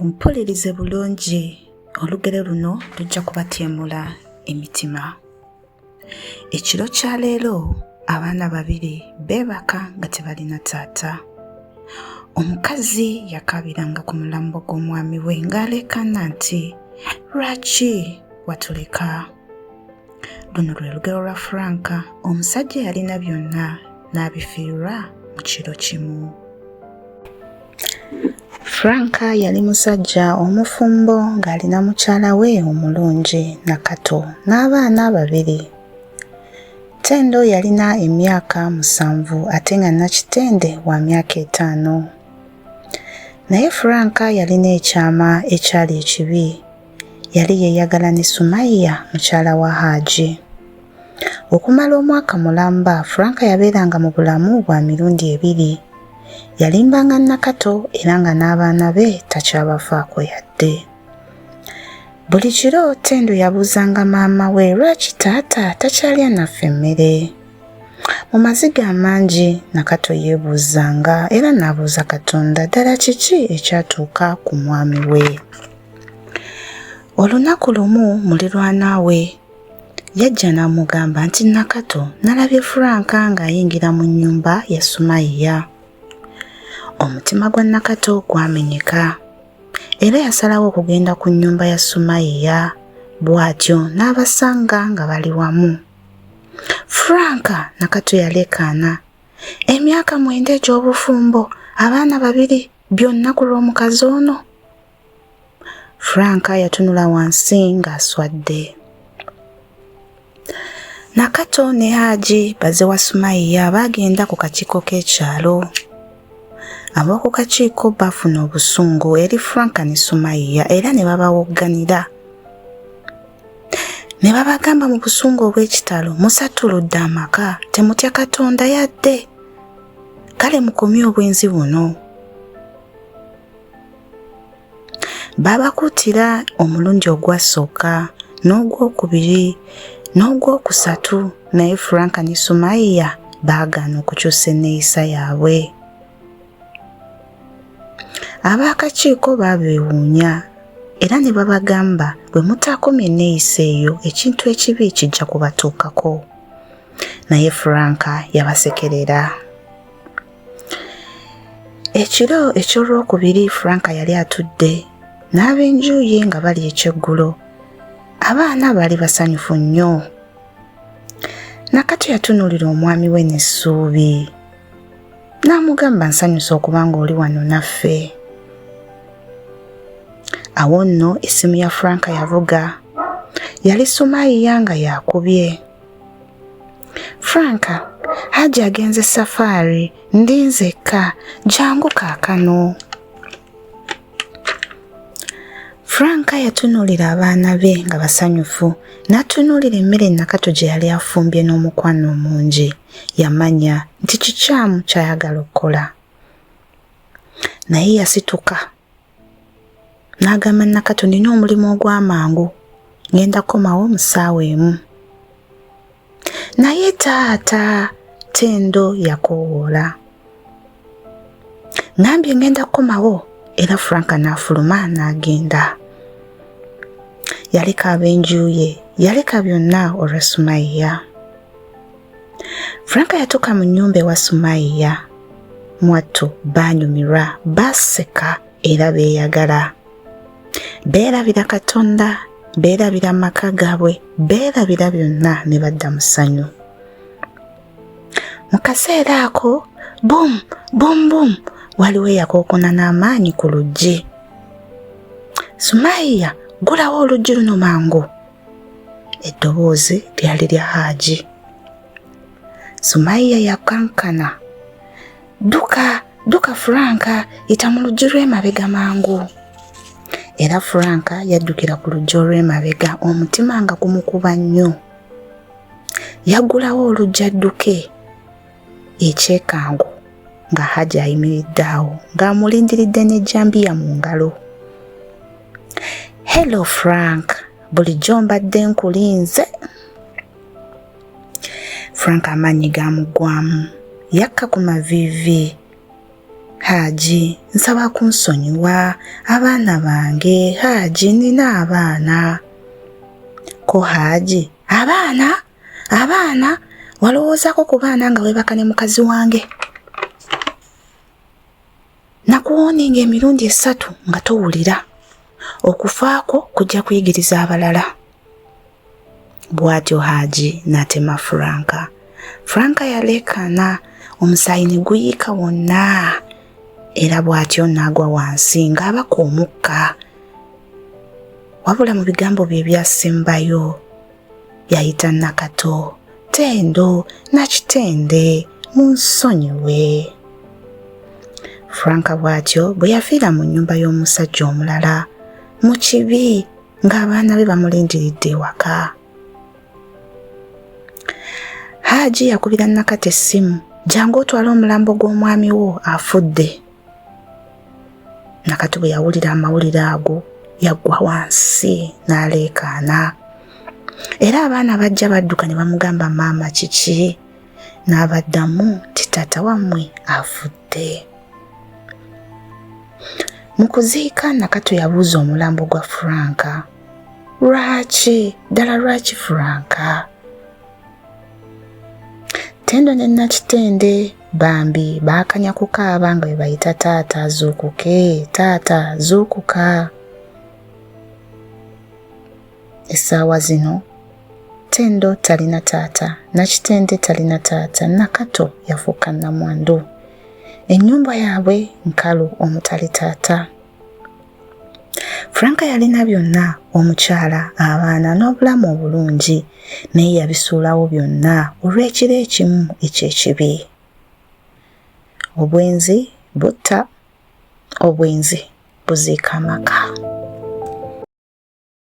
Mpulirize bulungi olugero luno lujja kubatyemula emitima. Ekiro kya leero abaana babiri beebaka nga tebalina taata. Omukazi yakabiranga ku mulambo gw'omwami we ng'aleekana nti lwaki watuleka? Luno lwe lugero lwa Franka, omusajja yalina byonna n'abifiirwa mu kiro kimu. Franka yali musajja omufumbo ng'alina mukyala we omulungi Nakato n'abaana babiri. Tendo yalina emyaka 7 ate nga Nakitende wa myaka 5. Naye Franka yalina ekyama ekyali ekibi. Yali yeeyagala ne Sumaiya mukyala wa Haji. Okumala omwaka mulamba, Franka yabeeranga mu bulamu bwa mirundi 2. Yalimbanga Nakato era nga n'abaana be takyabafaako yadde. Buli kiro Tendo yabuuzanga maama we lwaki taata takyalya naffe emmere. Mu maziga amangi Nakato yeebuuzanga era n'abuuza Katonda ddala kiki ekyatuuka ku mwami we. Olunaku lumu mulirwana we yajja n'amugamba nti Nakato, nalabye Franka ng'ayingira mu nnyumba ya Sumaiya. Omutima gwa Nakato gwamenyeka era yasalawo okugenda ku nnyumba ya Sumaiya, bw'atyo n'abasanga nga bali wamu. Franka, Nakato yalekaana, emyaka 9 egy'obufumbo, abaana 2 byonna ku lw'omukazi ono. Franka yatunula wansi ng'aswadde. Nakato ne Haji bazze wa Sumaiya bagenda ku kakiiko k'ekyalo. Ab'oku kakiiko bafuna obusungu eri Franka ne Sumaiya era ne babawogganira. Ne babagamba mu busungu obw'ekitalo, musatuludde amaka, temutya Katonda yadde. Kale mukomye obwenzi buno. Babakuutira omulundi ogwasooka n'ogwokubiri n'ogwokusatu, naye Franka ne Sumaiya baagaana okukyusa enneeyisa yaabwe. Ab'akakiiko babeewuunya era ne babagamba bwe mutaakomya enneeyisa eyo ekintu ekibi kijja kubatuukako. Naye Franka yabasekerera. Ekiro eky'olwokubiri Franka yali atudde n'ab'enju ye nga bali ekyeggulo. Abaana baali basanyufu nnyo. Nakato yatunuulira omwami we n'essuubi. N'amugamba nsanyusa okuba ng'oli wano naffe. Awo nno essimu ya Franka yavuga. Yali Sumaiya nga yakubye. Franka, Haji agenze safaari, ndi nzekka, jangu kaakano. Franka yatunuulira abaana be nga basanyufu, n'atunuulira emmere Nakato gye yali afumbye n'omukwano omungi. Yamanya nti kikyamu ky'ayagala okukola. Naye yasituka. N'agamba Nakato, nina omulimu ogw'amangu, ngenda kukomawo mu ssaawa emu. Naye taata, Tendo yakoowoola. Ngambye ngenda kukomawo, era Franka n'afuluma n'agenda. Yaleka ab'enju ye, yaleka byonna olwa Sumaiya. Franka yatuuka mu nnyumba ewa Sumaiya. Mwattu baanyumirwa, baseka era beeyagala. Beerabira Katonda, beerabira amaka gaabwe, beerabira byonna ne badda mu ssanyu. Mu kaseera ako, bum bum bum, waliwo eyakookona n'amaanyi ku luggi. Sumaiya, gulawo oluggi luno mangu. Eddoboozi lyali lya Haji. Sumaiya yakankana. Duka Franka, yita mu luggi lw'emabega mangu. Era Franka yaddukira ku luggi olw'emabega, omutima nga gumukuba nnyo. Yaggulawo oluggi adduke. Ekyekangu nga Haji ayimiridde awo ng'amulindiridde n'ejjambiya mu ngalo. Hello Frank, bulijjo mbadde nkulinze. Frank amaanyi gaamugwamu, yakka ku maviivi. Haji, nsaba kunsonyiwa, abaana bange, Haji, nina abaana. Ko Haji, abaana, walowoozaako ku baana nga weebaka ne mukazi wange? Nakuwoninga emirundi 3 nga towulira. Okufaako kujja kuyigiriza abalala. Bw'atyo Haji n'atema Franka. Franka yaleekaana, omusaayi ne guyiika wonna. Era bw'atyo n'agwa wansi ng'abaka omukka. Wabula mu bigambo bye ebyasembayo yayita Nakato, Tendo, Nakitende, munsonyiwe. Franka bw'atyo bwe yafiira mu nnyumba y'omusajja omulala, mu kibi ng'abaana be bamulindiridde ewaka. Haji yakubira Nakato essimu, jangu otwale omulambo gw'omwami wo afudde. Nakato bwe yawulira amawulire ago yaggwa wansi n'aleekaana. Era abaana bajja badduka ne bamugamba maama kiki, n'abaddamu ti taata wammwe afudde. Mu kuziika Nakato yabuuza omulambo gwa Franka, lwaki, ddala lwaki Franka? Tendo ne Nakitende bambi baakanya kukaaba nga bwe bayita taata zuukuke, taata zuukuka. Essaawa zino Tendo talina taata, Nakitende talina taata, Nakato yafuuka nnamwandu. Ennyumba yaabwe nkalu omutali taata. Franka yalina byonna, omukyala, abaana n'obulamu obulungi, naye yabisuulawo byonna olw'ekiro ekimu eky'ekibi. Obwenzi butta, obwenzi buziika amaka.